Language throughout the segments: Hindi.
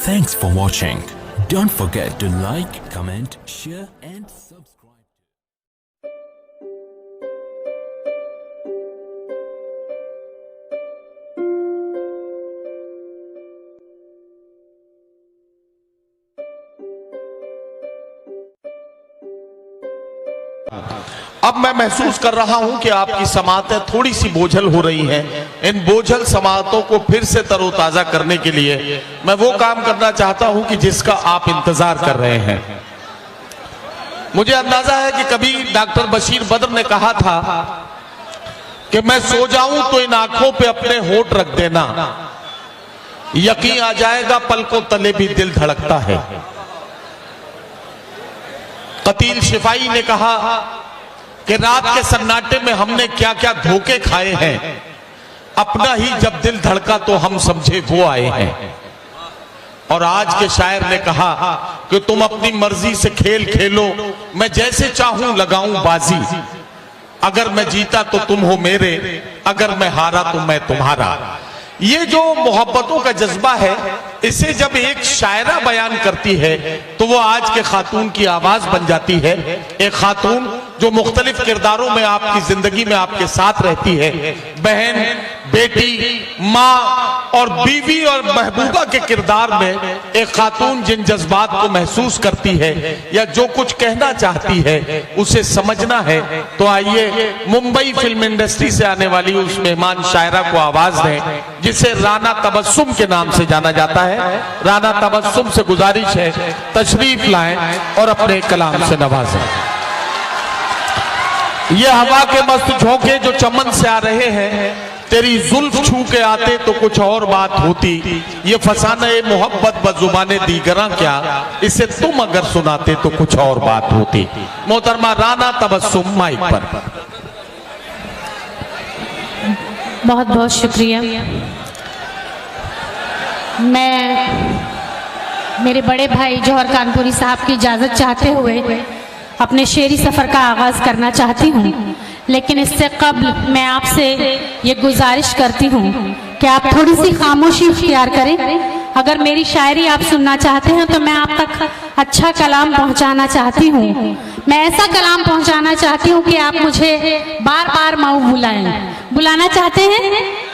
Thanks for watching. Don't forget to like, comment, share and subscribe. अब मैं महसूस कर रहा हूं कि आपकी समातें थोड़ी सी बोझल हो रही हैं। इन बोझल समातों को फिर से तरोताजा करने के लिए मैं वो काम करना चाहता हूं कि जिसका आप इंतजार कर रहे हैं। मुझे अंदाजा है कि कभी डॉक्टर बशीर बद्र ने कहा था कि मैं सो जाऊं तो इन आंखों पे अपने होठ रख देना, यकीन आ जाएगा पलकों तले भी दिल धड़कता है। कतील शिफाई ने कहा कि रात के सन्नाटे में हमने क्या क्या धोखे खाए हैं, अपना ही जब दिल धड़का तो हम समझे वो आए हैं। और आज के शायर ने कहा कि तुम अपनी मर्जी से खेल खेलो, मैं जैसे चाहूं लगाऊं बाजी, अगर मैं जीता तो तुम हो मेरे, अगर मैं हारा तो मैं तुम्हारा। ये जो मोहब्बतों का जज्बा है, इसे जब एक शायरा बयान करती है तो वो आज के खातून की आवाज बन जाती है। एक खातून जो मुख्तलिफ किरदारों में आपकी जिंदगी में आपके साथ रहती है, बहन, बेटी, माँ और बीवी और महबूबा के किरदार में एक खातून जिन जज्बात को महसूस करती है या जो कुछ कहना चाहती है उसे समझना है। तो आइए मुंबई फिल्म इंडस्ट्री से आने वाली उस मेहमान शायरा को आवाज दें जिसे राना तबस्सुम के नाम से जाना जाता है। राना तबस्सुम से गुजारिश है तशरीफ लाएं और अपने कलाम से नवाजें। ये हवा के मस्त झोंके जो चमन से आ रहे हैं, तेरी जुल्फ छू के आते तो कुछ और बात होती। ये फसाने मोहब्बत बजुबाने दीगरा क्या, इसे तुम अगर सुनाते तो कुछ और बात होती। मोहतरमा राना तबस्सुम माइक पर। बहुत बहुत शुक्रिया। मैं मेरे बड़े भाई जौहर कानपुरी साहब की इजाज़त चाहते हुए अपने शेरी सफ़र का आगाज़ करना चाहती हूँ, लेकिन इससे कब्ल मैं आपसे ये गुजारिश करती हूँ कि आप थोड़ी सी खामोशी इख्तियार करें। अगर मेरी शायरी आप सुनना चाहते हैं तो मैं आप तक अच्छा कलाम पहुँचाना चाहती हूँ। मैं ऐसा कलाम पहुँचाना चाहती हूँ कि आप मुझे बार बार मऊ बुलाना चाहते हैं।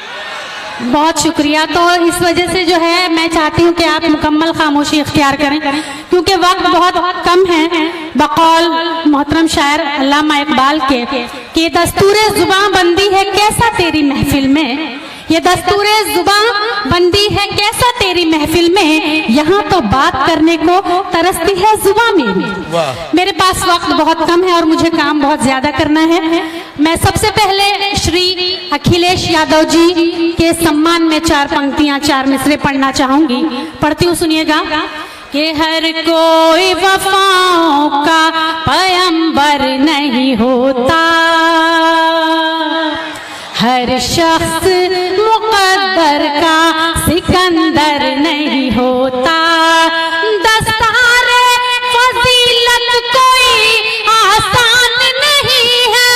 बहुत शुक्रिया। तो इस वजह से जो है मैं चाहती हूँ कि आप मुकम्मल खामोशी इख्तियार करें क्योंकि वक्त बहुत कम है। बकौल मोहतरम शायर अल्लामा इकबाल के कि दस्तूरे जुबां बंदी है कैसा तेरी महफिल में, ये दस्तूरे जुबां बंदी है कैसा तेरी महफिल में, यहाँ तो बात करने को तरसती है जुबां मेरी। मेरे पास वक्त बहुत कम है और मुझे काम बहुत ज्यादा करना है। मैं सबसे पहले श्री अखिलेश यादव जी के सम्मान में 4 पंक्तियां 4 मिसरे पढ़ना चाहूंगी। पढ़ती हूँ, सुनिएगा। कि हर कोई वफाओं का पैगंबर नहीं होता, हर शख्स मुक़द्दर का सिकंदर नहीं होता, दस्तारे फजीलत कोई आसान नहीं है,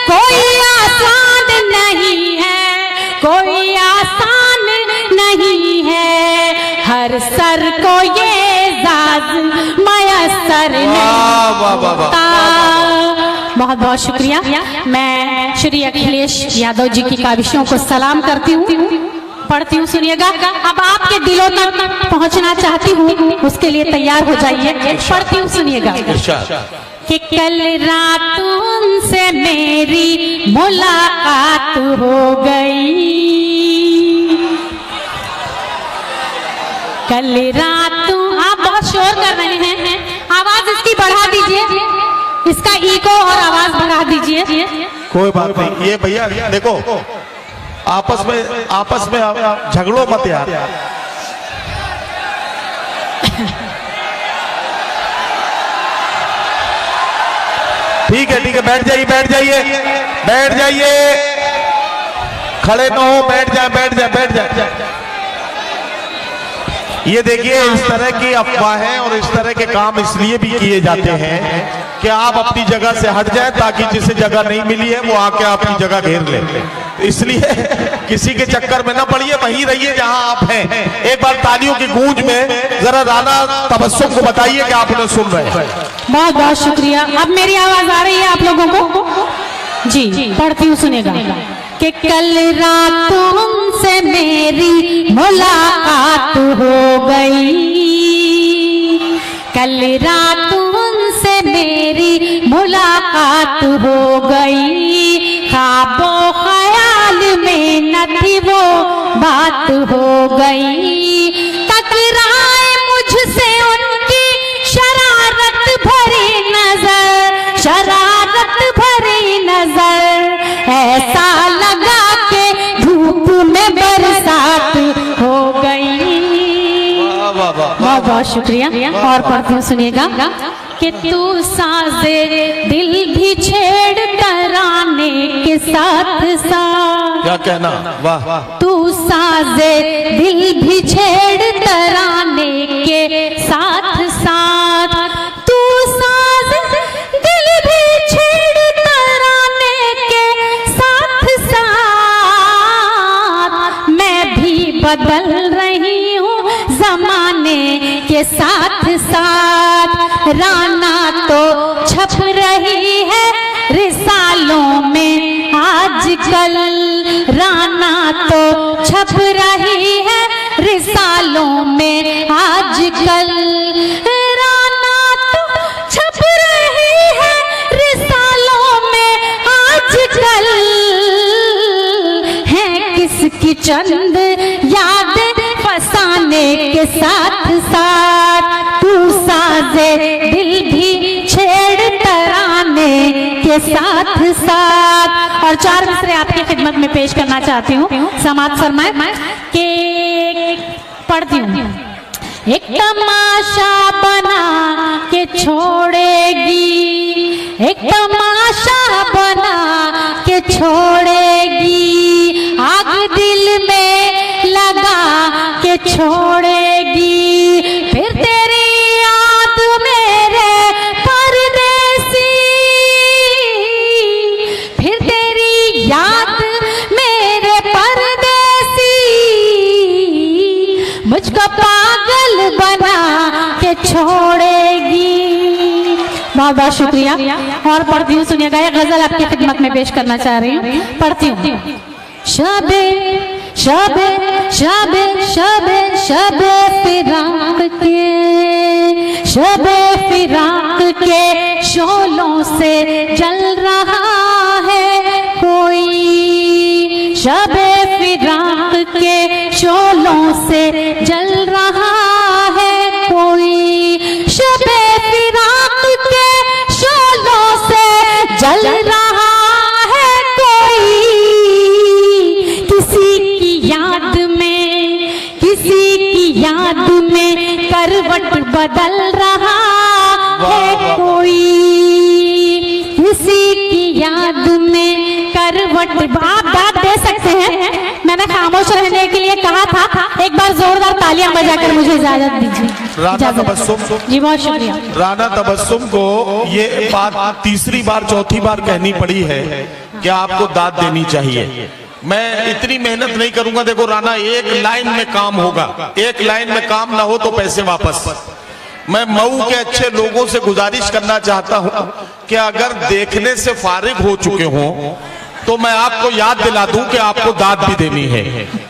कोई आसान नहीं है, कोई आसान नहीं है, हर सर को ये एजाज़ मयस्सर नहीं होता। बहुत बहुत शुक्रिया। मैं श्री अखिलेश यादव जी की काविशों को सलाम करती हूँ, पढ़ती हूँ, सुनिएगा। अब आपके दिलों तक पहुँचना चाहती हूँ, उसके लिए तैयार हो जाइए। पढ़ती हूँ, सुनिएगा। कि कल रात उनसे मेरी मुलाकात हो गई, कल रात। आप बहुत शोर कर रहे हैं, आवाज इसकी बढ़ा दीजिए, इसका इको और आवाज बढ़ा दीजिए। कोई बात नहीं। ये भैया देखो, आपस में झगड़ो मत यार। ठीक है, बैठ जाइए, खड़े न हो, बैठ जाए। ये देखिए, इस तरह की अफवाहें और इस तरह के काम इसलिए भी किए जाते हैं कि आप अपनी जगह से हट जाएं ताकि जिसे जगह नहीं मिली है वो आके आपकी जगह घेर ले। इसलिए किसी के चक्कर में ना पड़िए, वहीं रहिए जहां आप हैं। एक बार बार तालियों की गूंज में जरा राना तबस्सुम को बताइए कि आप उन्हें सुन रहे हैं। बहुत बहुत शुक्रिया। अब मेरी आवाज आ रही है आप लोगों को? जी, पढ़ती हूँ, सुनेगा। कि कल रात तुमसे मेरी मुलाकात हो गई, कल रात तुमसे मेरी मुलाकात हो गई, ख्वाबो ख्याल में न थी वो बात हो गई, टकराए मुझसे उनकी शरारत भरी नजर, शरारत भरी नजर, ऐसा लगा के धूप में बरसात हो गई। बहुत बहुत शुक्रिया। और पढ़ती हूँ, सुनिएगा। कि तू साजे दिल भी छेड़ तराने के साथ साथ, क्या कहना, वाह। तू साजे दिल भी छेड़ तराने के साथ साथ, तू साजे दिल भी छेड़ तराने के साथ साथ, मैं भी बदल रही हूँ जमाने के साथ साथ, राना तो छप रही है रिसालों में आजकल, राना तो छप रही है रिसालों में आजकल, राना तो छप रही है रिसालों में आजकल, है किसकी चंद याद फसाने के साथ साथ, तू साजे दिल भी छेड़ तराने के साथ साथ। और 4 मिसरे आपकी खिदमत में पेश करना चाहती हूँ, समाज फरमाए। के पढ़ती हूँ। एक तमाशा बना के छोड़ेगी, एक तमाशा बना के छोड़ेगी, आग दिल में लगा के छोड़ेगी, फिर तेरी याद मेरे परदेसी, फिर तेरी याद मेरे परदेसी, मुझको पागल बना के छोड़ेगी। बहुत बहुत शुक्रिया। और पढ़ती हूँ, सुनिएगा। एक गजल आपकी खिदमत में पेश करना चाह रही हूँ, पढ़ती हूँ। शबे शबे शबे शबे शबे फिराक के, शबे फिराक के शोलों से जल रहा है कोई, शबे फिराक के शोलों से जल रहा है कोई, शबे फिराक के शोलों से जल रहा है कोई, किसी की याद में, किसी की याद में करवट बदल रहा है कोई, किसी की याद में करवट। आप बात दे सकते हैं, मैंने खामोश रहने के लिए कहा था। एक बार जोरदार तालियां बजाकर मुझे इजाजत दीजिए। राना तबस्सुम, जी बहुत शुक्रिया। राना तबस्सुम को ये बात तीसरी बार चौथी बार कहनी पड़ी है कि आपको दाद देनी चाहिए। मैं इतनी मेहनत नहीं करूंगा। देखो राना, एक लाइन में काम होगा, एक लाइन में काम ना हो तो पैसे वापस। मैं मऊ के अच्छे लोगों से गुजारिश करना चाहता हूं कि अगर देखने से फारिग हो चुके हों तो मैं आपको याद दिला दूं कि आपको दाद भी देनी है।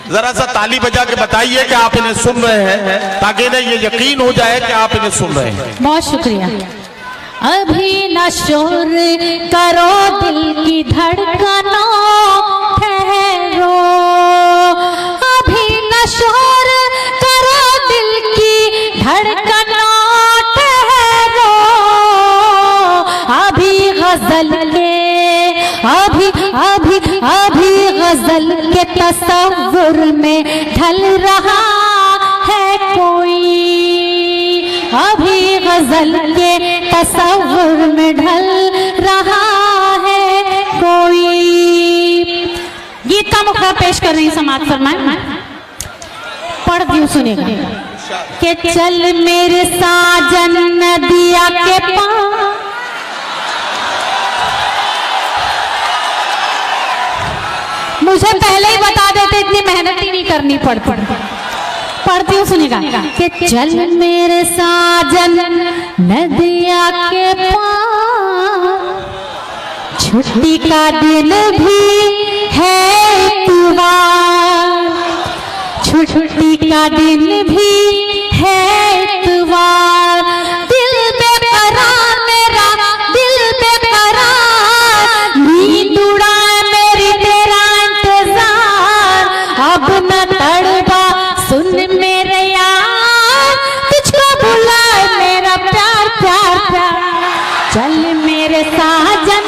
जरा सा ताली बजा के बताइए कि आप इन्हें सुन रहे हैं, ताकि इन्हें ये यकीन हो जाए कि आप इन्हें सुन रहे हैं। बहुत शुक्रिया। अभी न शोर करो दिल की धड़कनों, ठहरो, अभी न शोर करो दिल की धड़कनों, ठहरो, अभी गजल के, अभी अभी अभी गजल के तसव्वुर में ढल रहा है कोई, अभी गजल के तसव्वुर में ढल रहा है कोई। गीत का मुखड़ा पेश कर रही समाज फरमाए, पढ़ दियो, सुनेगा। कि चल मेरे साजन नदिया के पास, मुझे पहले ही बता देते, इतनी मेहनत ही नहीं करनी पड़ती। पढ़ती हूँ, सुनिएगा कि चल मेरे साजन नदिया के पार, छुट्टी का दिन भी है इतवार, छुट्टी का दिन भी है इतवार, दिल बेकरार मेरा दिल बेकरार, नींद उड़ाए मेरी तेरा इंतजार, अब न तड़पा सुन मेरे यार, तुझको बुलाए मेरा प्यार प्यार प्यार, चल मेरे साजन।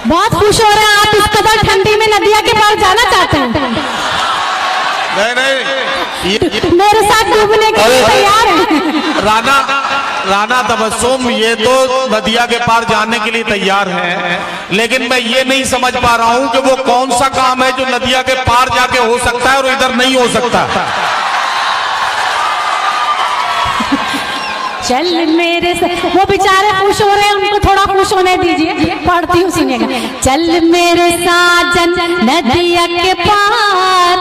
बहुत खुश हो रहे हैं आप, इस कदर ठंडी में नदिया के पार जाना चाहते हैं? नहीं मेरे साथ डूबने के लिए तैयार हैं? राना तबस्सुम ये तो नदिया के पार जाने के लिए तैयार हैं, लेकिन मैं ये नहीं समझ पा रहा हूं कि वो कौन सा काम है जो नदिया के पार जाके हो सकता है और इधर नहीं हो सकता। चल मेरे से, वो बेचारे खुश हो रहे हैं, उनको थोड़ा खुश होने दीजिए। पढ़ती हूँ, सुनिएगा। चल मेरे साजन नदिया के पार,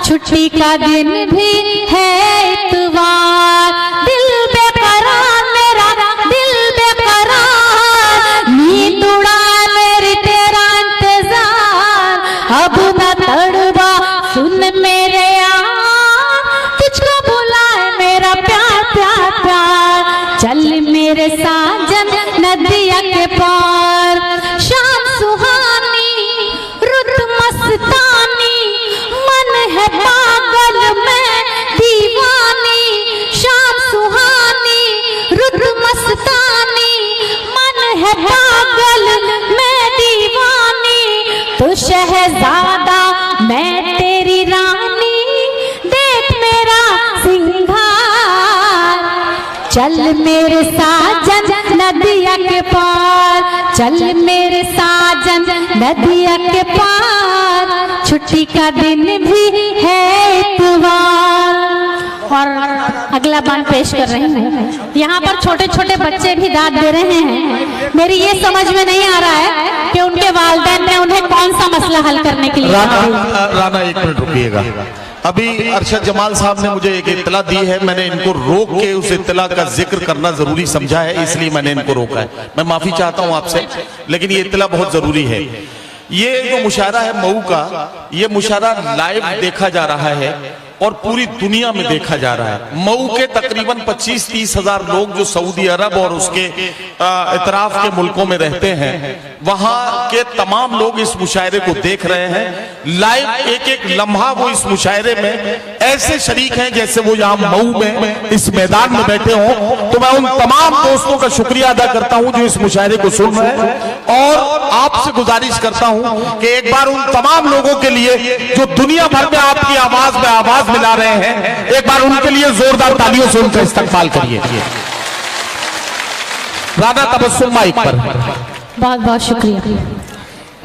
छुट्टी का दिन भी है इतवार, दिल बेकरार मेरा दिल बेकरार, नींद उड़ा मेरी तेरा इंतजार, अब न तड़पा सुन मेरे यार, तुझको बुलाए मेरा प्यार प्यार प्यार, चल मेरे साजन नदिया के पार, शाम सुहानी रुत मस्तानी, मन है पागल मैं दीवानी, शाम सुहानी रुत मस्तानी, मन है पागल मैं दीवानी, तो शहजादा मैं तेरी रानी, देख मेरा सिंगार, चल मेरे साजन नदिया के पार, चल मेरे साजन नदिया के पार, छुट्टी का दिन भी है इतवार। और अगला बात पेश कर रही हूँ। यहाँ पर छोटे छोटे बच्चे भी दाद दे रहे हैं। मेरी ये समझ में नहीं आ रहा है कि उनके वालिदैन ने उन्हें कौन सा मसला हल करने के लिए। राना एक मिनट रुकिएगा। अभी अरशद जमाल साहब ने मुझे एक इत्तला दी है, मैंने इनको रोक के उस इत्तला का जिक्र करना जरूरी समझा है, इसलिए मैंने इनको रोका है। मैं माफी चाहता हूं आपसे, लेकिन ये इत्तला बहुत जरूरी है। ये जो मुशायरा है मऊ का, ये मुशायरा लाइव देखा जा रहा है और पूरी दुनिया में देखा जा रहा है। मऊ के तकरीबन 25-30 हजार लोग जो सऊदी अरब और उसके इतराफ के मुल्कों में रहते हैं, वहां के तमाम लोग इस मुशायरे को देख रहे हैं लाइव। एक एक लम्हा वो इस मुशायरे में ऐसे शरीक हैं जैसे वो यहाँ मऊ में इस मैदान में बैठे हों। तो मैं उन तमाम दोस्तों का शुक्रिया अदा करता हूं जो इस मुशायरे को सुन रहे हैं, और आपसे गुजारिश करता हूं कि एक बार उन तमाम लोगों के लिए जो दुनिया भर में आपकी आवाज में आवाज मिला रहे हैं, एक बार उनके लिए जोरदार तालियों से उनका इस्तकबाल करिए। राना तबस्सुम माइक पर। बहुत बहुत शुक्रिया।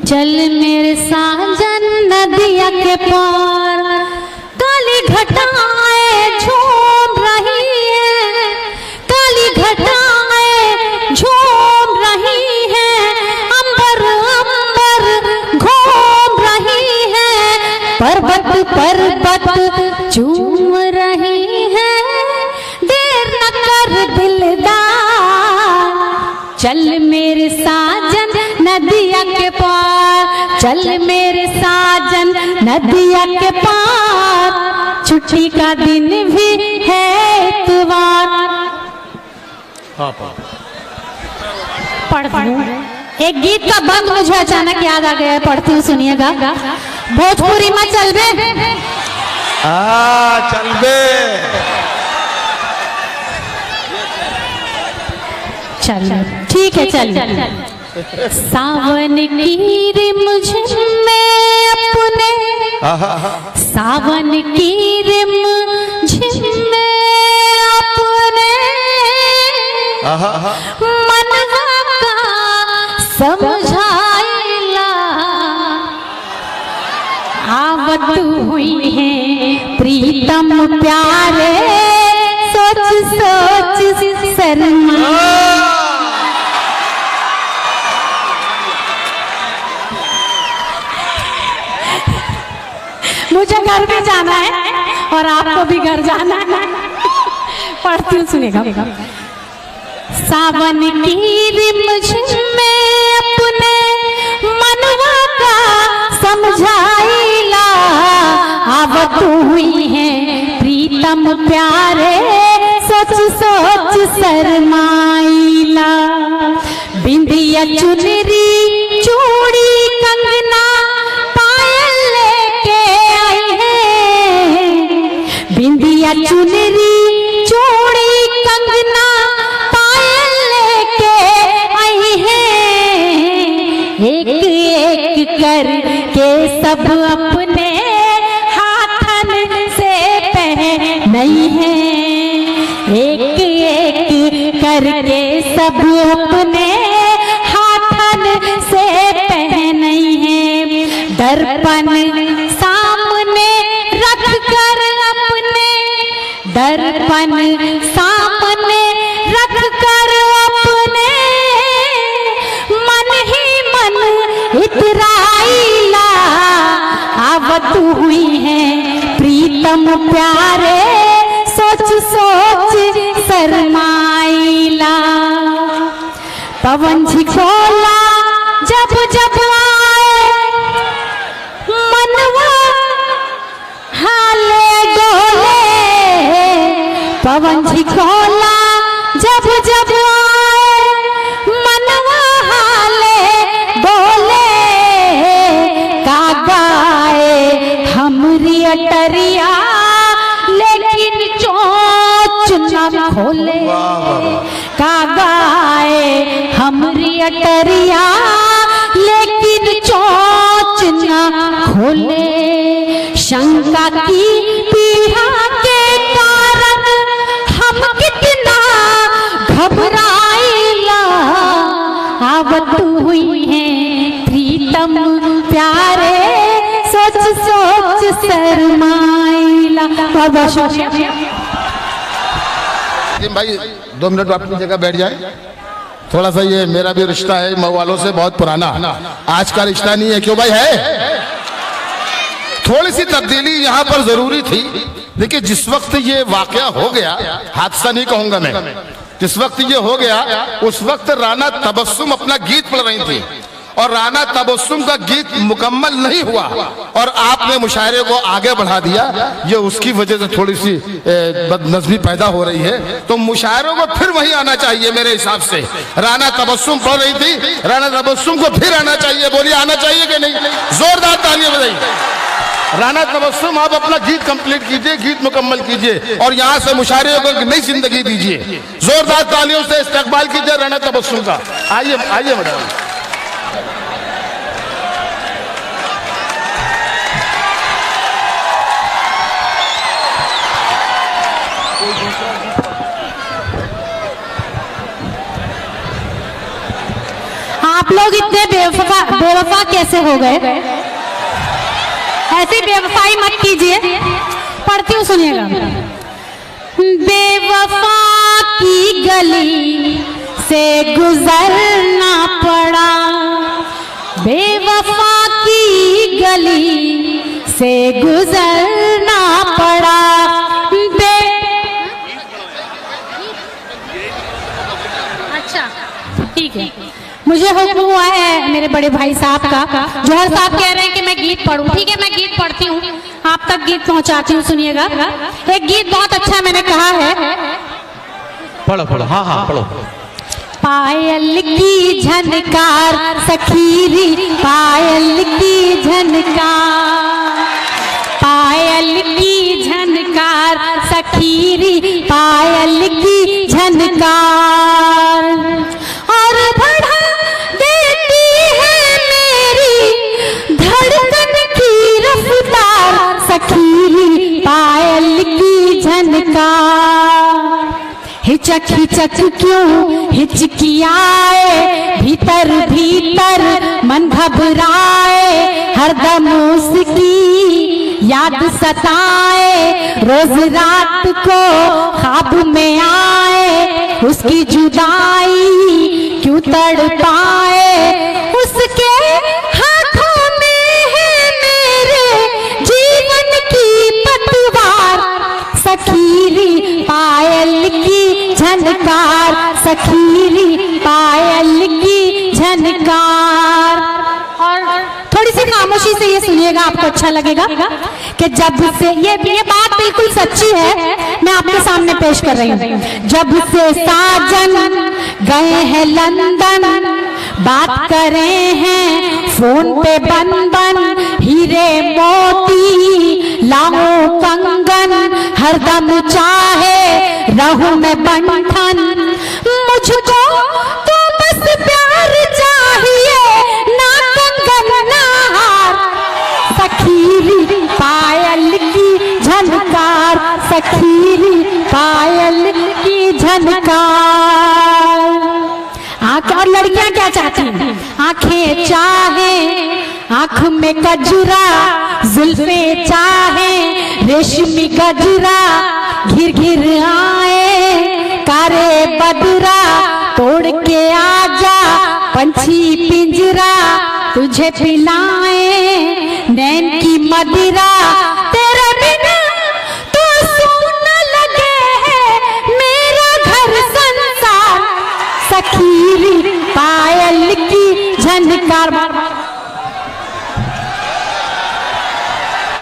चल मेरे साजन नदिया के पार, काली घटाएं झूम रही है, काली घटाएं झूम रही है, अंबर अंबर घूम रही है, पर्वत पर्वत झूम रही है, देर न कर दिलदार, चल मेरे साजन नदिया के पार, चल मेरे साजन नदिया के पार, छुट्टी का दिन भी है इतवार। पढ़ती हूँ, एक गीत का बंद मुझे अचानक याद आ गया, पढ़ती हूँ, सुनिएगा। भोजपुरी में चल बे, चल बे, चल ठीक है, चल। सावन की रिमझिम में अपने, सावन की रिमझिम में अपने, मनवा का समझाइला, आवत हुई है प्रीतम प्यारे, सोच सोच शर्मा, मुझे घर भी जाना है और आपको भी घर जाना है। पढ़ती हूँ, सुनेगा। सावन की रिमझिम में अपने मनवा का समझाइला, आवत हुई है प्रीतम प्यारे, सोच सोच शरमाइला। बिंदिया चुनरी चूड़ी कंगना पायल लेके आई है, बिंदिया चुनरी चूड़ी कंगना पायल लेके आई है। एक एक कर के सब अपने हाथन से पहनाई है, एक एक करके सब अपने हाथन से पहनाई है। दर्पण सामने रख कर अपने, दर्पण सामने रख कर अपने मन ही मन इतराइला, आवत हुई है प्रीतम प्यारे, सोच सोच शरमाइला। पवन झिकोला जब जब आए, मनवा हाले डोले, पवन झिकोला जब जब आए, मनवा हाले डोले। का गाए हमरी अटरिया लेकिन चोंच न खोले, का गाए हमरी अटरिया लेकिन चोंच न खोले। शंका की पीड़ा के कारण हम कितना घबराइला, आवत हुई है प्रीतम प्यारे, सोच सोच शरमाइला। भाई 2 मिनट अपनी जगह बैठ जाए। थोड़ा सा ये मेरा भी रिश्ता है मऊ वालों से बहुत पुराना, आज का रिश्ता नहीं है। क्यों भाई है? थोड़ी सी तब्दीली यहाँ पर जरूरी थी। देखिए जिस वक्त ये वाकया हो गया, हादसा नहीं कहूंगा मैं, जिस वक्त ये हो गया उस वक्त राना तबस्सुम अपना गीत पढ़ रही थी और राना तबस्सुम का गीत मुकम्मल नहीं हुआ और आपने मुशायरे को आगे बढ़ा दिया। ये उसकी वजह से थोड़ी सी बदनज़मी पैदा हो रही है, तो मुशायरों को फिर वही आना चाहिए मेरे हिसाब से। राना तबस्सुम पढ़ रही थी, राना तबस्सुम को फिर आना चाहिए। बोलिए आना चाहिए कि नहीं? जोरदार तालियां बजाइए। राना तबस्सुम आप अपना गीत कंप्लीट कीजिए, गीत मुकम्मल कीजिए और यहाँ से मुशायरे को नई जिंदगी दीजिए। जोरदार तालियों से इस्तकबाल कीजिए राना तबस्सुम का। आइए आइए मैडम। आप लोग इतने बेवफा कैसे हो गए? ऐसी बेवफाई मत कीजिए। पढ़ती हूँ, सुनिएगा। बेवफा की गली से गुजरना पड़ा, बेवफा की गली से गुजरना पड़ा। अच्छा ठीक है, मुझे हुक्म हुआ है मेरे बड़े भाई साहब का। जौहर साहब कह रहे हैं कि मैं गीत पढ़ूं। ठीक है, मैं गीत पढ़ती हूँ, आप तक गीत पहुंचाती हूँ। सुनिएगा, एक गीत बहुत अच्छा मैंने कहा है। पढ़ो पढ़ो, हाँ हाँ पढ़ो। पायल की झनकार सखीरी, पायल की झनकार, पायल की झनकार सखीरी, पायल की झनकार और बढ़ा देती है मेरी धड़कन की रफ्तार, सखीरी पायल की झनकार। हिचक हिचक क्यों हिचकियाए, भीतर भीतर मन घबराए, हरदम उसकी याद सताए, रोज रात को ख्वाब में आए, उसकी जुदाई क्यों तड़पाए, उसके हाथों में है मेरे जीवन सुनिएगा, आपको अच्छा लगेगा कि जब से ये बात बिल्कुल सच्ची है, मैं आपके सामने पेश कर रही हूँ। जब से साजन गए हैं लंदन, बात करे हैं फोन पे बन बन, हीरे मोती लाओ कंगन, हरदम चाहे रहूं मैं बंधन, मुझको तो बस प्यार चाहिए, ना कंगन ना हार, सखीरी पायल की झनकार, सखीरी पायल की झनकार। और लड़कियां क्या चाहती हैं? आंखें चाहे आंख में गजरा, जुल्फे चाहे रेशमी गजरा, घिर घिर आए कारे बदरा, तोड़ के आजा पंछी पिंजरा, तुझे पिलाए नैन की मदिरा, तेरे बिना तो सोना लगे है मेरा घर संसार, सखीरी पायल की झनकार।